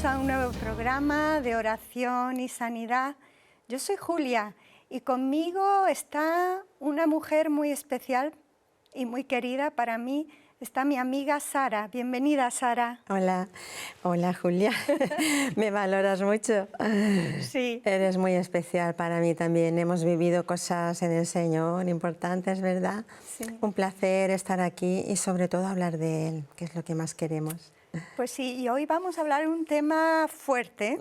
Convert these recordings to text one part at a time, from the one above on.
a un nuevo programa de oración y sanidad. Yo soy Julia y conmigo está una mujer muy especial y muy querida para mí. Está mi amiga Sara. Bienvenida, Sara. Hola, hola Julia. Me valoras mucho. Sí. Eres muy especial para mí también. Hemos vivido cosas en el Señor importantes, ¿verdad? Sí. Un placer estar aquí y sobre todo hablar de Él, que es lo que más queremos. Pues sí, y hoy vamos a hablar de un tema fuerte.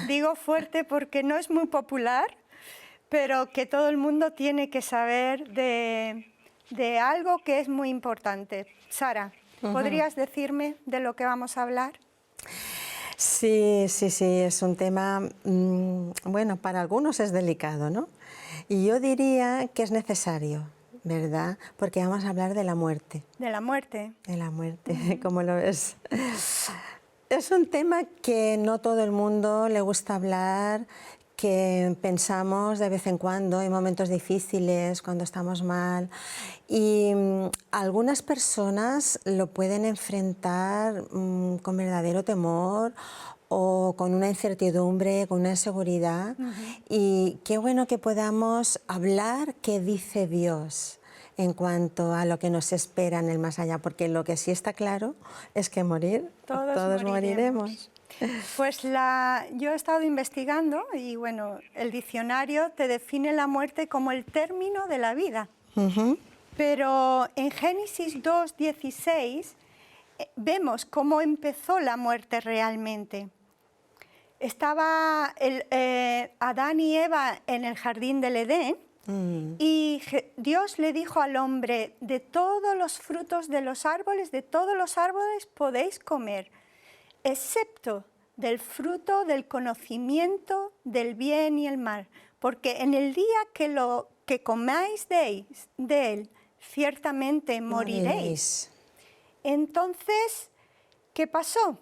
Digo fuerte porque no es muy popular, pero que todo el mundo tiene que saber de algo que es muy importante. Sara, ¿podrías decirme de lo que vamos a hablar? Sí, es un tema, bueno, para algunos es delicado, ¿no? Y yo diría que es necesario, ¿verdad? Porque vamos a hablar de la muerte. De la muerte. De la muerte, ¿cómo lo ves? Es un tema que no todo el mundo le gusta hablar, que pensamos de vez en cuando en momentos difíciles, cuando estamos mal. Y algunas personas lo pueden enfrentar con verdadero temor o con una incertidumbre, con una inseguridad. Y qué bueno que podamos hablar qué dice Dios en cuanto a lo que nos espera en el más allá, porque lo que sí está claro es que morir, todos moriremos. Pues yo he estado investigando y bueno, el diccionario te define la muerte como el término de la vida. Pero en Génesis 2:16 vemos cómo empezó la muerte realmente. Estaba Adán y Eva en el jardín del Edén. Y Dios le dijo al hombre, de todos los frutos de los árboles, de todos los árboles podéis comer, excepto del fruto del conocimiento del bien y el mal, porque en el día que comáis de él, ciertamente moriréis. Entonces, ¿qué pasó?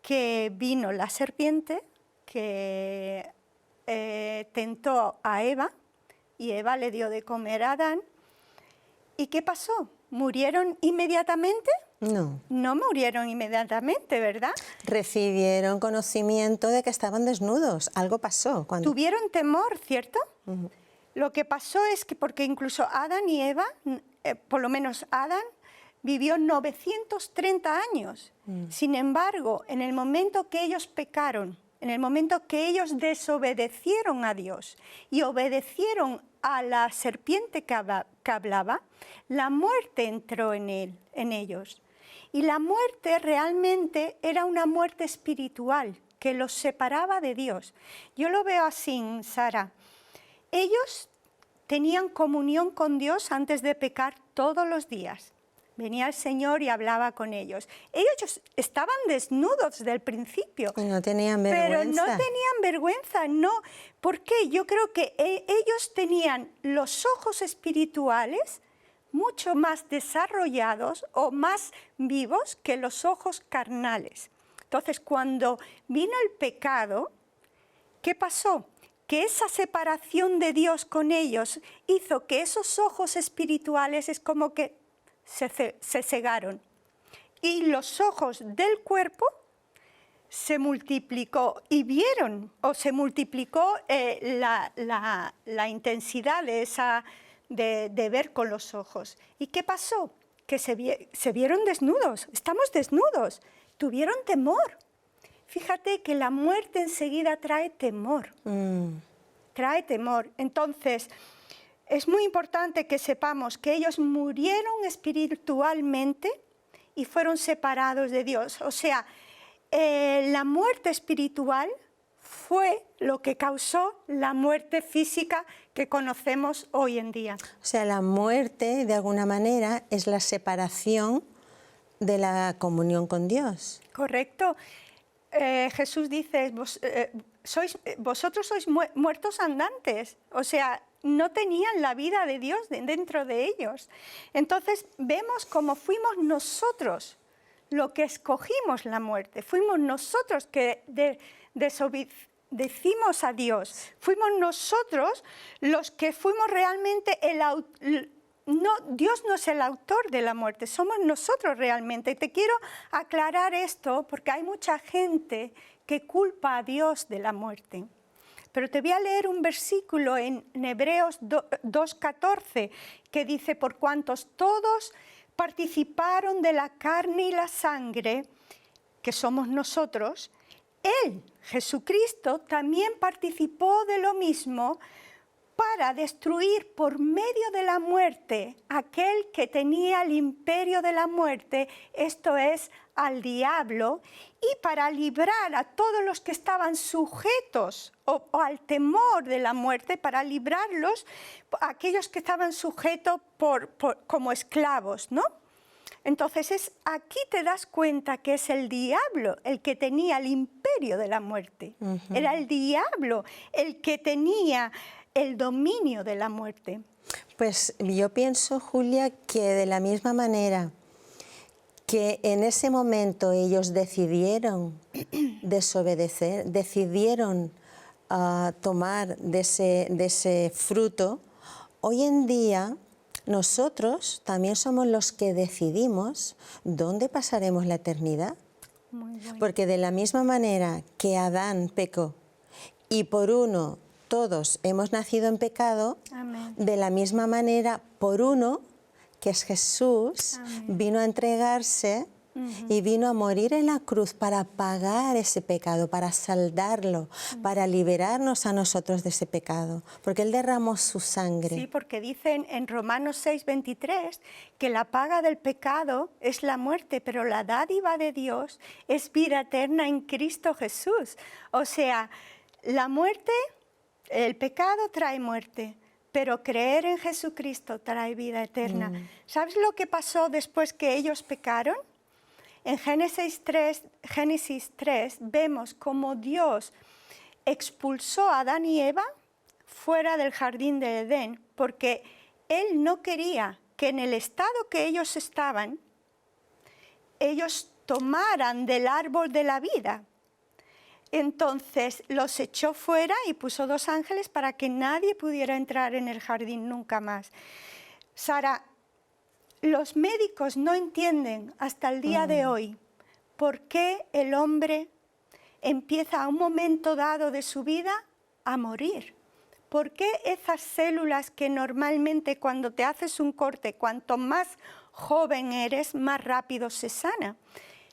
Que vino la serpiente que tentó a Eva, y Eva le dio de comer a Adán. ¿Y qué pasó? ¿Murieron inmediatamente? No. No murieron inmediatamente, ¿verdad? Recibieron conocimiento de que estaban desnudos. Algo pasó. Tuvieron temor, ¿cierto? Lo que pasó es que, porque incluso Adán y Eva, por lo menos Adán, vivió 930 años. Sin embargo, en el momento que ellos pecaron, en el momento que ellos desobedecieron a Dios y obedecieron a la serpiente que hablaba, la muerte entró en ellos. Y la muerte realmente era una muerte espiritual que los separaba de Dios. Yo lo veo así, Sara. Ellos tenían comunión con Dios antes de pecar todos los días. Venía el Señor y hablaba con ellos. Ellos estaban desnudos desde el principio. Y no tenían vergüenza. Pero no tenían vergüenza, no. ¿Por qué? Yo creo que ellos tenían los ojos espirituales mucho más desarrollados o más vivos que los ojos carnales. Entonces, cuando vino el pecado, ¿qué pasó? Que esa separación de Dios con ellos hizo que esos ojos espirituales es como que se cegaron. Y los ojos del cuerpo se multiplicó y vieron, o se multiplicó la intensidad de ver con los ojos. ¿Y qué pasó? Que se vieron desnudos, estamos desnudos, tuvieron temor. Fíjate que la muerte enseguida trae temor, trae temor. Entonces, es muy importante que sepamos que ellos murieron espiritualmente y fueron separados de Dios. O sea, la muerte espiritual fue lo que causó la muerte física que conocemos hoy en día. O sea, la muerte, de alguna manera, es la separación de la comunión con Dios. Correcto. Jesús dice, vosotros sois muertos andantes. O sea, no tenían la vida de Dios dentro de ellos. Entonces vemos cómo fuimos nosotros lo que escogimos la muerte. Fuimos nosotros que desobedecimos a Dios. Fuimos nosotros los que fuimos realmente Dios no es el autor de la muerte, somos nosotros realmente. Y te quiero aclarar esto porque hay mucha gente que culpa a Dios de la muerte. Pero te voy a leer un versículo en Hebreos 2:14 que dice: por cuantos todos participaron de la carne y la sangre, que somos nosotros, Él, Jesucristo, también participó de lo mismo para destruir por medio de la muerte aquel que tenía el imperio de la muerte, esto es, al diablo, y para librar a todos los que estaban sujetos o al temor de la muerte, para librarlos, a aquellos que estaban sujetos como esclavos, ¿no? Entonces aquí te das cuenta que es el diablo el que tenía el imperio de la muerte. Era el diablo el que tenía el dominio de la muerte. Pues yo pienso, Julia, que de la misma manera que en ese momento ellos decidieron desobedecer, decidieron tomar de ese fruto, hoy en día nosotros también somos los que decidimos dónde pasaremos la eternidad. Muy bueno. Porque de la misma manera que Adán pecó y por uno todos hemos nacido en pecado, Amén. de la misma manera por uno, que es Jesús, Amén. vino a entregarse y vino a morir en la cruz para pagar ese pecado, para saldarlo, para liberarnos a nosotros de ese pecado, porque Él derramó su sangre. Sí, porque dicen en Romanos 6:23 que la paga del pecado es la muerte, pero la dádiva de Dios es vida eterna en Cristo Jesús. O sea, la muerte, el pecado trae muerte, pero creer en Jesucristo trae vida eterna. ¿Sabes lo que pasó después que ellos pecaron? En Génesis 3 vemos cómo Dios expulsó a Adán y Eva fuera del jardín de Edén, porque Él no quería que en el estado que ellos estaban, ellos tomaran del árbol de la vida. Entonces los echó fuera y puso 2 ángeles para que nadie pudiera entrar en el jardín nunca más. Sara, los médicos no entienden hasta el día de hoy por qué el hombre empieza a un momento dado de su vida a morir. ¿Por qué esas células que normalmente cuando te haces un corte, cuanto más joven eres, más rápido se sana?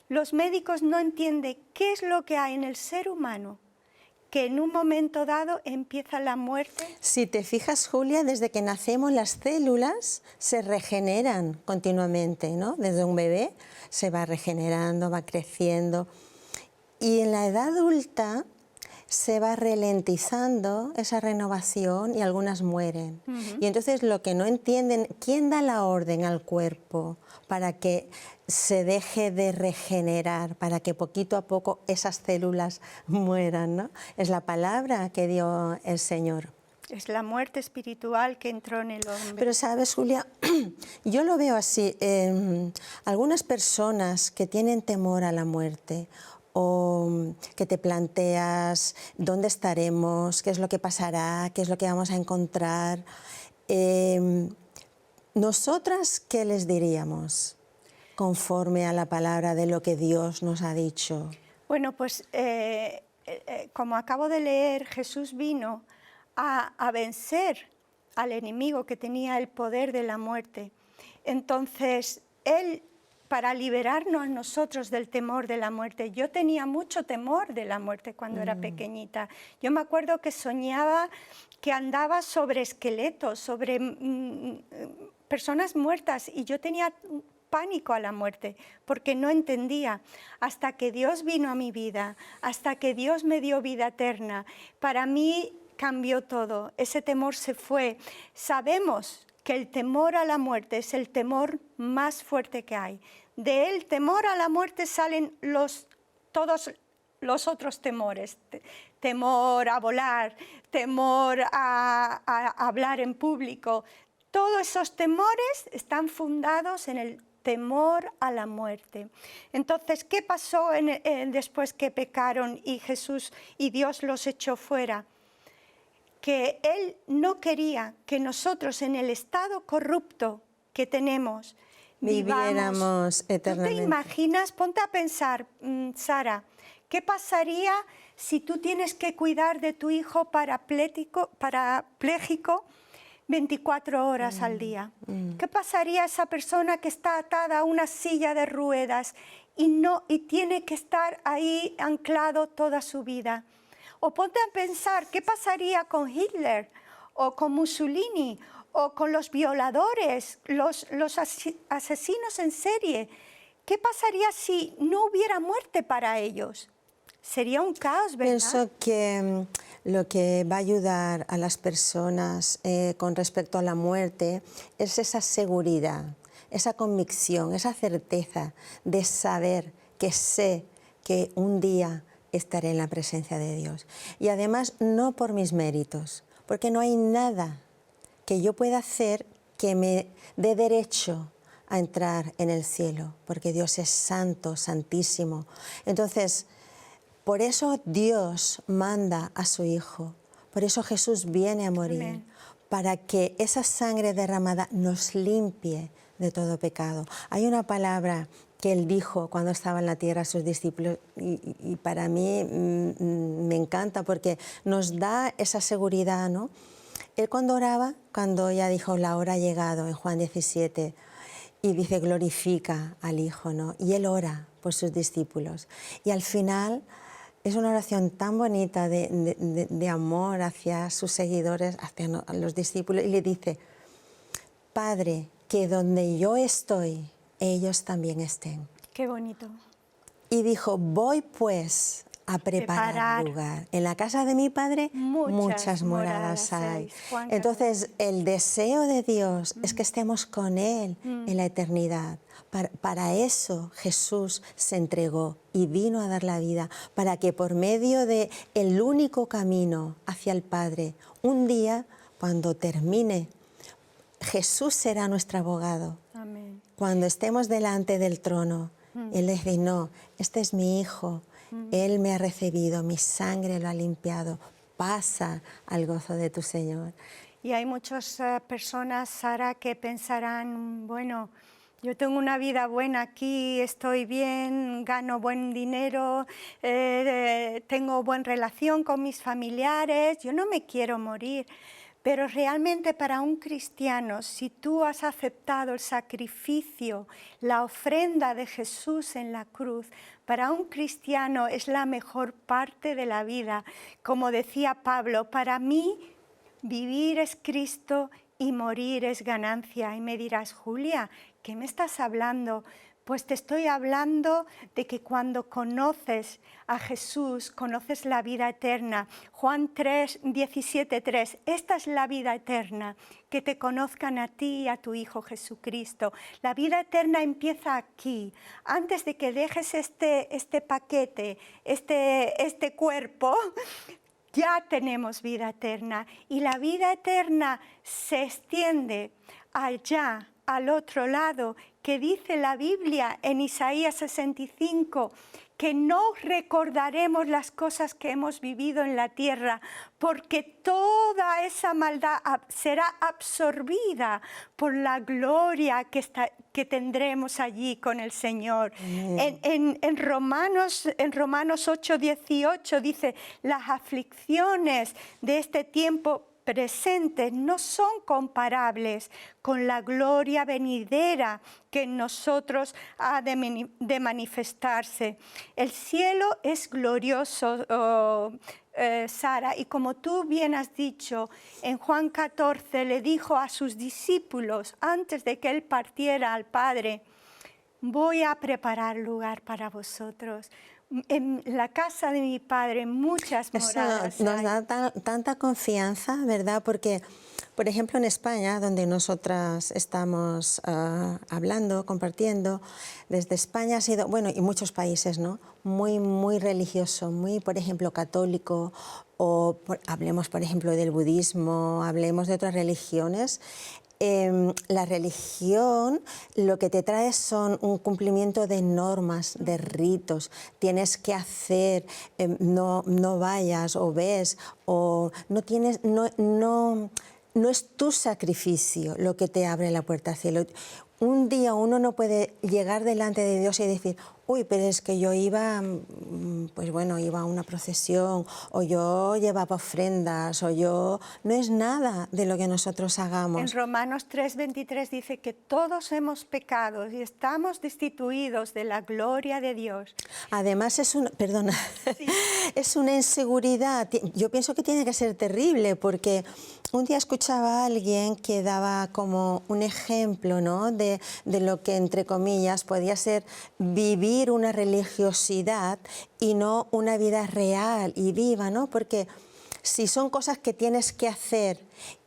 Los médicos no entienden qué es lo que hay en el ser humano, que en un momento dado empieza la muerte. Si te fijas, Julia, desde que nacemos las células se regeneran continuamente, ¿no? Desde un bebé se va regenerando, va creciendo. Y en la edad adulta se va ralentizando esa renovación y algunas mueren. Y entonces lo que no entienden, ¿quién da la orden al cuerpo para que se deje de regenerar, para que poquito a poco esas células mueran, ¿no? Es la palabra que dio el Señor. Es la muerte espiritual que entró en el hombre. Pero sabes, Julia, yo lo veo así. Algunas personas que tienen temor a la muerte o que te planteas dónde estaremos, qué es lo que pasará, qué es lo que vamos a encontrar. ¿Nosotras qué les diríamos conforme a la palabra de lo que Dios nos ha dicho? Bueno, pues como acabo de leer, Jesús vino a vencer al enemigo que tenía el poder de la muerte. Entonces, Él, para liberarnos a nosotros del temor de la muerte, yo tenía mucho temor de la muerte cuando era pequeñita. Yo me acuerdo que soñaba que andaba sobre esqueletos, sobre personas muertas, y yo tenía pánico a la muerte, porque no entendía, hasta que Dios vino a mi vida, hasta que Dios me dio vida eterna. Para mí cambió todo, ese temor se fue. Sabemos que el temor a la muerte es el temor más fuerte que hay. Del temor a la muerte salen todos los otros temores. Temor a volar, temor a hablar en público. Todos esos temores están fundados en el temor a la muerte. Entonces, ¿qué pasó después que pecaron y Jesús y Dios los echó fuera? Que Él no quería que nosotros en el estado corrupto que tenemos viviéramos eternamente. ¿Tú te imaginas? Ponte a pensar, Sara, ¿Qué pasaría si tú tienes que cuidar de tu hijo parapléjico 24 horas al día? ¿Qué pasaría a esa persona que está atada a una silla de ruedas y tiene que estar ahí anclado toda su vida? O ponte a pensar, ¿qué pasaría con Hitler o con Mussolini o con los violadores, los asesinos en serie? ¿Qué pasaría si no hubiera muerte para ellos? Sería un caos, ¿verdad? Pienso que lo que va a ayudar a las personas con respecto a la muerte es esa seguridad, esa convicción, esa certeza de saber que sé que un día estaré en la presencia de Dios. Y además no por mis méritos, porque no hay nada que yo pueda hacer que me dé derecho a entrar en el cielo, porque Dios es santo, santísimo. Entonces, por eso Dios manda a su Hijo, por eso Jesús viene a morir, Amén. para que esa sangre derramada nos limpie de todo pecado. Hay una palabra que Él dijo cuando estaba en la tierra a sus discípulos y para mí me encanta porque nos da esa seguridad, ¿no? Él cuando oraba, cuando ya dijo la hora ha llegado en Juan 17, y dice glorifica al Hijo, ¿no? Y Él ora por sus discípulos. Y al final es una oración tan bonita de amor hacia sus seguidores, hacia los discípulos, y le dice, Padre, que donde yo estoy, ellos también estén. Qué bonito. Y dijo, voy pues a preparar lugar. En la casa de mi Padre muchas moradas hay. Entonces, el deseo de Dios es que estemos con Él en la eternidad. Para eso Jesús se entregó y vino a dar la vida, para que por medio de el único camino hacia el Padre, un día, cuando termine, Jesús será nuestro abogado. Amén. Cuando estemos delante del trono, Él dice, no, este es mi Hijo, Él me ha recibido, mi sangre lo ha limpiado, pasa al gozo de tu Señor. Y hay muchas personas, Sara, que pensarán, bueno, yo tengo una vida buena aquí, estoy bien, gano buen dinero, tengo buena relación con mis familiares, yo no me quiero morir. Pero realmente para un cristiano, si tú has aceptado el sacrificio, la ofrenda de Jesús en la cruz, para un cristiano es la mejor parte de la vida. Como decía Pablo, para mí vivir es Cristo y morir es ganancia. Y me dirás, Julia, ¿qué me estás hablando? Pues te estoy hablando de que cuando conoces a Jesús, conoces la vida eterna. Juan 3, 17, 3, esta es la vida eterna, que te conozcan a ti y a tu Hijo Jesucristo. La vida eterna empieza aquí. Antes de que dejes este paquete, este cuerpo, ya tenemos vida eterna. Y la vida eterna se extiende allá, al otro lado, que dice la Biblia en Isaías 65, que no recordaremos las cosas que hemos vivido en la tierra, porque toda esa maldad será absorbida por la gloria que tendremos allí con el Señor. En Romanos 8, 18 dice, las aflicciones de este tiempo presentes no son comparables con la gloria venidera que en nosotros ha de manifestarse. El cielo es glorioso, Sara, y como tú bien has dicho, en Juan 14 le dijo a sus discípulos, antes de que él partiera al Padre, voy a preparar lugar para vosotros. En la casa de mi Padre muchas moradas Eso nos da tanta confianza, ¿verdad? Porque, por ejemplo, en España, donde nosotras estamos hablando, compartiendo, desde España ha sido, bueno, y muchos países, ¿no? Muy religioso, muy, por ejemplo, católico, o hablemos, por ejemplo, del budismo, hablemos de otras religiones. La religión lo que te trae son un cumplimiento de normas, de ritos. Tienes que hacer, no vayas o ves, o no es tu sacrificio lo que te abre la puerta al cielo. un día uno no puede llegar delante de Dios y decir, uy, pero es que yo iba, pues bueno, iba a una procesión, o yo llevaba ofrendas, o yo... No es nada de lo que nosotros En hagamos. Romanos 3:23 dice que todos hemos pecado y estamos destituidos de la gloria de Dios. Además perdona, es una inseguridad. Yo pienso que tiene que ser terrible, porque un día escuchaba a alguien que daba como un ejemplo, ¿no?, de lo que, entre comillas, podía ser vivir una religiosidad y no una vida real y viva, ¿no? Porque si son cosas que tienes que hacer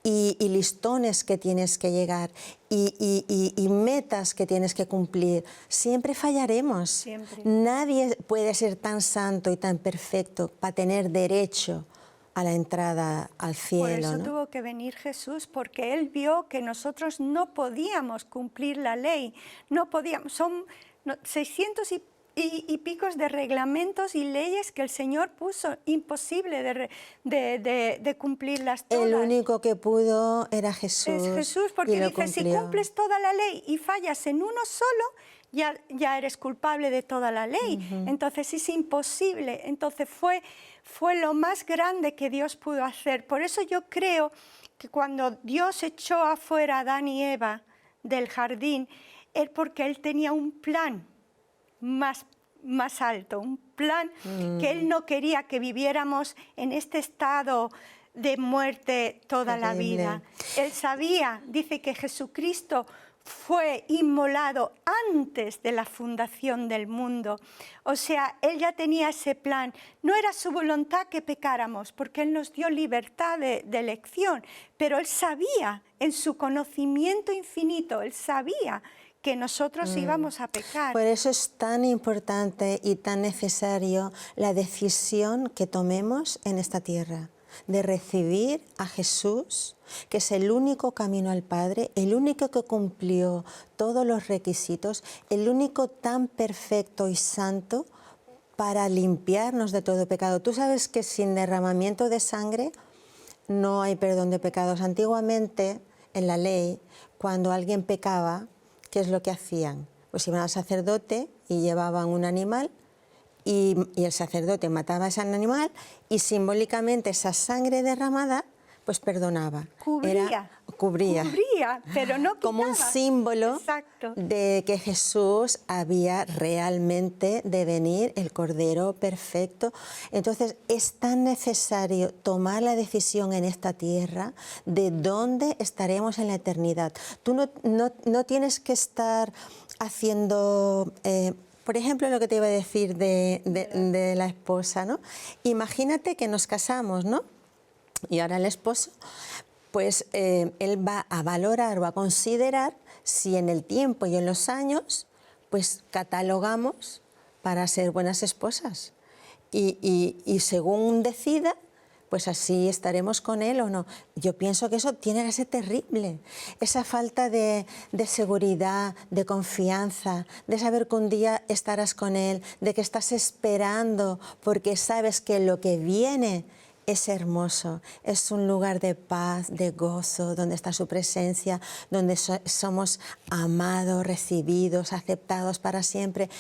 y listones que tienes que llegar y metas que tienes que cumplir, siempre fallaremos. Siempre. Nadie puede ser tan santo y tan perfecto para tener derecho a la entrada al cielo. Por eso ¿no? tuvo que venir Jesús, porque Él vio que nosotros no podíamos cumplir la ley, no podíamos, son 600 y picos de reglamentos y leyes que el Señor puso, imposible de cumplirlas todas. El único que pudo era Jesús. Es Jesús, porque y lo dice, si cumplió. cumples toda la ley y fallas en uno solo, ya eres culpable de toda la ley. Entonces es imposible. Entonces fue lo más grande que Dios pudo hacer. Por eso yo creo que cuando Dios echó afuera a Adán y Eva del jardín, es porque Él tenía un plan más alto, un plan que Él no quería que viviéramos en este estado de muerte toda la vida. Él sabía, dice que Jesucristo fue inmolado antes de la fundación del mundo. O sea, Él ya tenía ese plan. No era su voluntad que pecáramos, porque Él nos dio libertad de elección, pero Él sabía, en su conocimiento infinito, Él sabía que nosotros íbamos a pecar. Por eso es tan importante y tan necesario la decisión que tomemos en esta tierra, de recibir a Jesús, que es el único camino al Padre, el único que cumplió todos los requisitos, el único tan perfecto y santo para limpiarnos de todo pecado. Tú sabes que sin derramamiento de sangre no hay perdón de pecados. Antiguamente, en la ley, cuando alguien pecaba, ¿qué es lo que hacían? Pues iban al sacerdote y llevaban un animal y el sacerdote mataba a ese animal y simbólicamente esa sangre derramada pues perdonaba. Cubría, pero no quitaba. Como un símbolo Exacto. de que Jesús había realmente de venir, el Cordero perfecto. Entonces es tan necesario tomar la decisión en esta tierra de dónde estaremos en la eternidad. Tú no tienes que estar haciendo... por ejemplo, lo que te iba a decir de la esposa, ¿no? Imagínate que nos casamos, ¿no? Y ahora el esposo, pues él va a valorar o a considerar si en el tiempo y en los años, pues catalogamos para ser buenas esposas. Y según decida, pues así estaremos con él o no. Yo pienso que eso tiene que ser terrible. Esa falta de seguridad, de confianza, de saber que un día estarás con él, de que estás esperando porque sabes que lo que viene es hermoso, es un lugar de paz, de gozo, donde está su presencia, donde somos amados, recibidos, aceptados para siempre.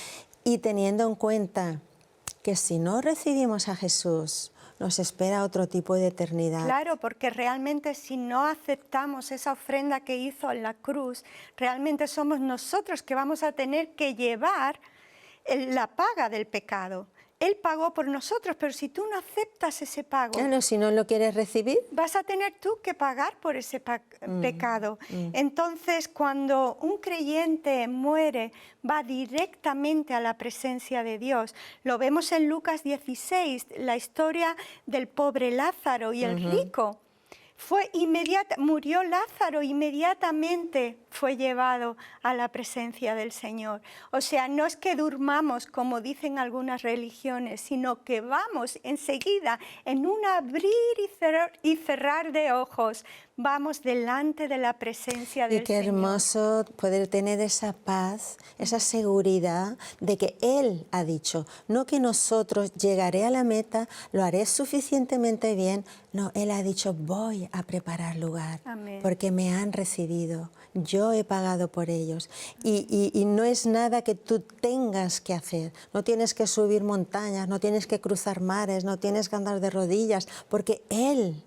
Y teniendo en cuenta que si no recibimos a Jesús, nos espera otro tipo de eternidad. Claro, porque realmente si no aceptamos esa ofrenda que hizo en la cruz, realmente somos nosotros que vamos a tener que llevar la paga del pecado. Él pagó por nosotros, pero si tú no aceptas ese pago, Bueno, si no lo quieres recibir, vas a tener tú que pagar por ese pecado. Entonces, cuando un creyente muere, va directamente a la presencia de Dios. Lo vemos en Lucas 16, la historia del pobre Lázaro y el rico. Murió Lázaro, inmediatamente fue llevado a la presencia del Señor. O sea, no es que durmamos como dicen algunas religiones, sino que vamos enseguida, en un abrir y cerrar de ojos, vamos delante de la presencia Y del qué Señor. hermoso poder tener esa paz, esa seguridad de que Él ha dicho, no que nosotros llegaré a la meta, lo haré suficientemente bien, no, Él ha dicho voy a preparar lugar, Amén. porque me han recibido, yo he pagado por ellos. Y no es nada que tú tengas que hacer, no tienes que subir montañas, no tienes que cruzar mares, no tienes que andar de rodillas, porque Él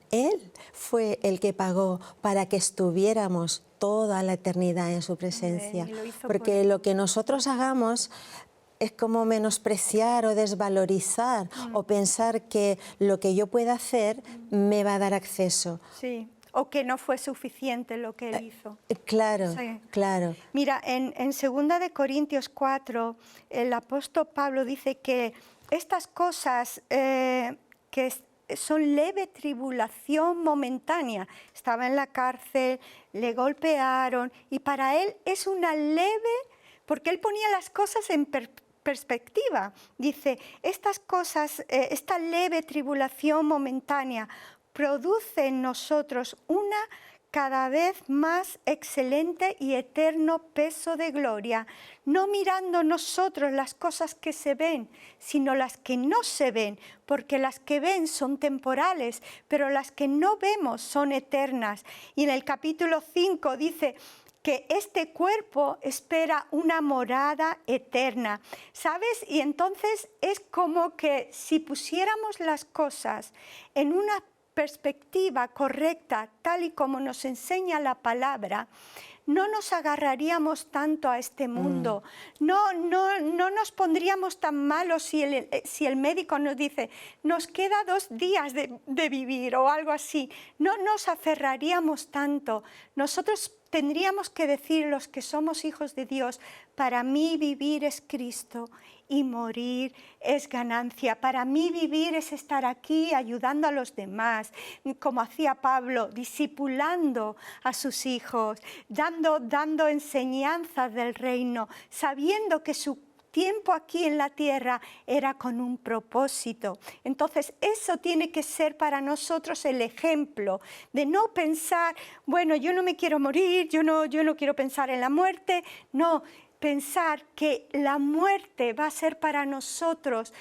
fue el que pagó para que estuviéramos toda la eternidad en su presencia. Amén, y lo hizo Porque por lo que nosotros hagamos es como menospreciar o desvalorizar o pensar que lo que yo pueda hacer me va a dar acceso. Sí, o que no fue suficiente lo que Él hizo. Claro, Sí. claro. Mira, en 2 de Corintios 4, el apóstol Pablo dice que estas cosas son leve tribulación momentánea. Estaba en la cárcel, le golpearon y para él es una leve, porque él ponía las cosas en perspectiva. Dice, estas cosas, esta leve tribulación momentánea produce en nosotros una cada vez más excelente y eterno peso de gloria, no mirando nosotros las cosas que se ven, sino las que no se ven, porque las que ven son temporales, pero las que no vemos son eternas. Y en el capítulo 5 dice que este cuerpo espera una morada eterna, ¿sabes? Y entonces es como que si pusiéramos las cosas en una perspectiva correcta, tal y como nos enseña la palabra, no nos agarraríamos tanto a este mundo, no nos pondríamos tan malos si el médico nos dice, nos queda 2 días de vivir o algo así, no nos aferraríamos tanto. Nosotros tendríamos que decir, los que somos hijos de Dios, para mí vivir es Cristo y morir es ganancia. Para mí vivir es estar aquí ayudando a los demás, como hacía Pablo, discipulando a sus hijos, dando enseñanzas del reino, sabiendo que su tiempo aquí en la tierra era con un propósito. Entonces eso tiene que ser para nosotros el ejemplo de no pensar, bueno, yo no me quiero morir, yo no quiero pensar en la muerte, no, pensar que la muerte va a ser para nosotros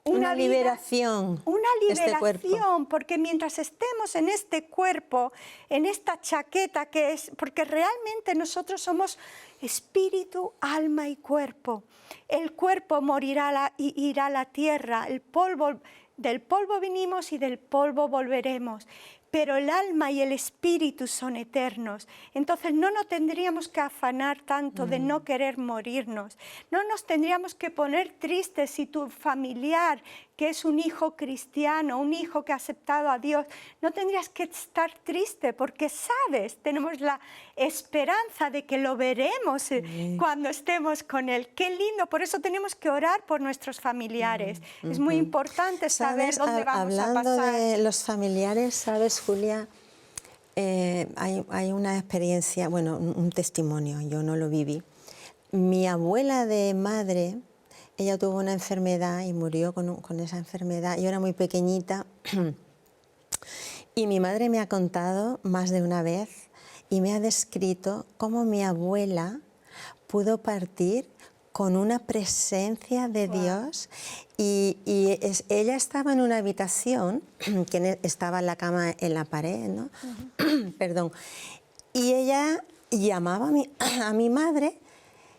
una liberación. Una este cuerpo. liberación, porque mientras estemos en este cuerpo, en esta chaqueta que es, porque realmente nosotros somos espíritu, alma y cuerpo. El cuerpo morirá y irá a la tierra, del polvo vinimos y del polvo volveremos. Pero el alma y el espíritu son eternos. Entonces no nos tendríamos que afanar tanto de no querer morirnos. No nos tendríamos que poner tristes si tu familiar, que es un hijo cristiano, un hijo que ha aceptado a Dios, no tendrías que estar triste porque sabes, tenemos la esperanza de que lo veremos cuando estemos con Él. Qué lindo, por eso tenemos que orar por nuestros familiares. Es muy importante saber dónde vamos a pasar. Hablando de los familiares, ¿sabes, Julia? Hay una experiencia, bueno, un testimonio, yo no lo viví. Mi abuela de madre, ella tuvo una enfermedad y murió con esa enfermedad. Yo era muy pequeñita y mi madre me ha contado más de una vez y me ha descrito cómo mi abuela pudo partir con una presencia de Dios y ella estaba en una habitación, que estaba la cama en la pared, ¿no? Perdón. Y ella llamaba a mi madre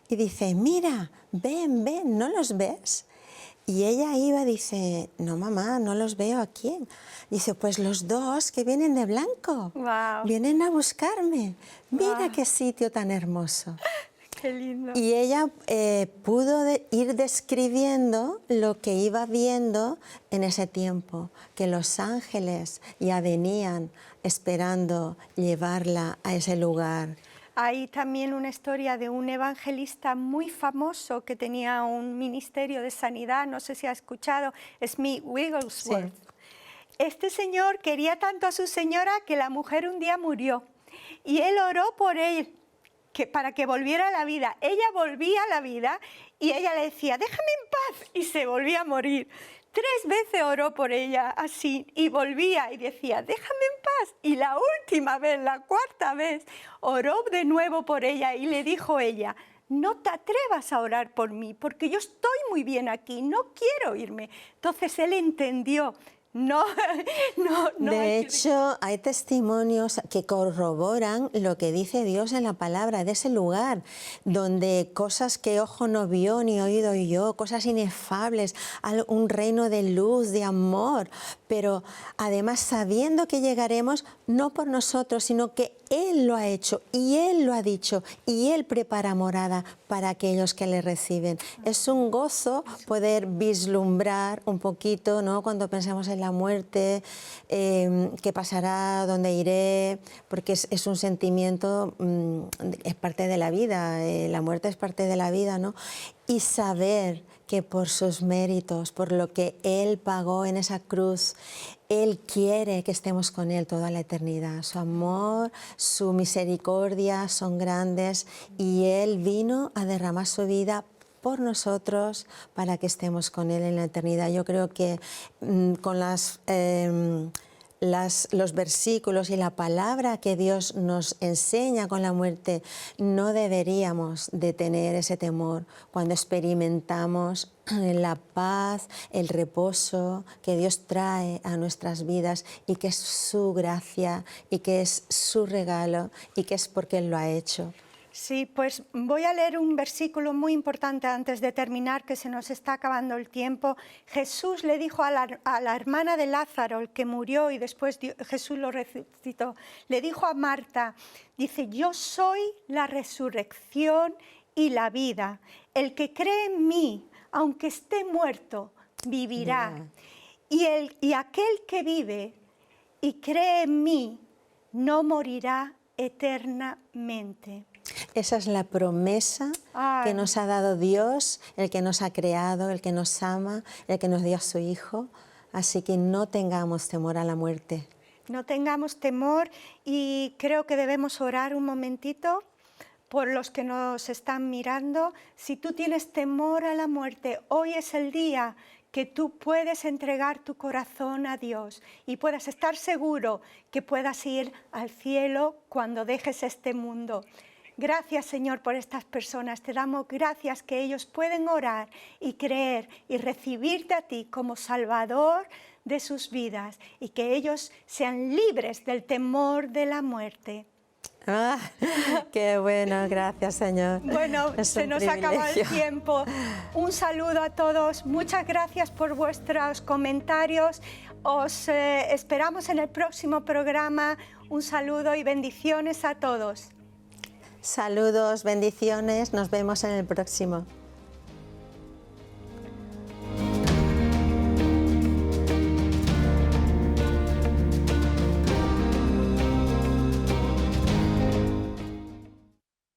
y dice, mira, ven, ¿no los ves? Y ella iba y dice, no mamá, no los veo, ¿a quién? Dice, pues los 2 que vienen de blanco, vienen a buscarme. Mira qué sitio tan hermoso. Qué lindo. Y ella pudo ir describiendo lo que iba viendo en ese tiempo, que los ángeles ya venían esperando llevarla a ese lugar. Hay también una historia de un evangelista muy famoso que tenía un ministerio de sanidad, no sé si ha escuchado, Smith Wigglesworth. Sí. Este señor quería tanto a su señora que la mujer un día murió y él oró por él para que volviera a la vida. Ella volvía a la vida y ella le decía, déjame en paz, y se volvía a morir. 3 veces oró por ella así y volvía y decía, déjame en paz. Y la última vez, la 4ª vez, oró de nuevo por ella y le dijo ella, no te atrevas a orar por mí porque yo estoy muy bien aquí, no quiero irme. Entonces él entendió. No, De hecho, hay testimonios que corroboran lo que dice Dios en la palabra de ese lugar, donde cosas que ojo no vio ni oído oyó, cosas inefables, un reino de luz, de amor, pero además sabiendo que llegaremos no por nosotros, sino que Él lo ha hecho y Él lo ha dicho y Él prepara morada para aquellos que le reciben. Es un gozo poder vislumbrar un poquito, ¿no? Cuando pensamos en la muerte, qué pasará, dónde iré, porque es un sentimiento, es parte de la vida, la muerte es parte de la vida, ¿no? Y saber que por sus méritos, por lo que Él pagó en esa cruz, Él quiere que estemos con Él toda la eternidad. Su amor, su misericordia son grandes y Él vino a derramar su vida por nosotros para que estemos con Él en la eternidad. Yo creo que con los versículos y la palabra que Dios nos enseña con la muerte, no deberíamos de tener ese temor cuando experimentamos la paz, el reposo que Dios trae a nuestras vidas y que es su gracia y que es su regalo y que es porque Él lo ha hecho. Sí, pues voy a leer un versículo muy importante antes de terminar, que se nos está acabando el tiempo. Jesús le dijo a la hermana de Lázaro, el que murió y después Jesús lo resucitó, le dijo a Marta, dice, yo soy la resurrección y la vida. El que cree en mí, aunque esté muerto, vivirá. Y aquel que vive y cree en mí, no morirá eternamente. Esa es la promesa que nos ha dado Dios, el que nos ha creado, el que nos ama, el que nos dio a su Hijo. Así que no tengamos temor a la muerte. No tengamos temor y creo que debemos orar un momentito por los que nos están mirando. Si tú tienes temor a la muerte, hoy es el día que tú puedes entregar tu corazón a Dios y puedas estar seguro que puedas ir al cielo cuando dejes este mundo. Gracias, Señor, por estas personas. Te damos gracias que ellos pueden orar y creer y recibirte a ti como Salvador de sus vidas y que ellos sean libres del temor de la muerte. Ah, qué bueno, gracias, Señor. Bueno, se nos acaba el tiempo. Un saludo a todos. Muchas gracias por vuestros comentarios. Os esperamos en el próximo programa. Un saludo y bendiciones a todos. Saludos, bendiciones, nos vemos en el próximo.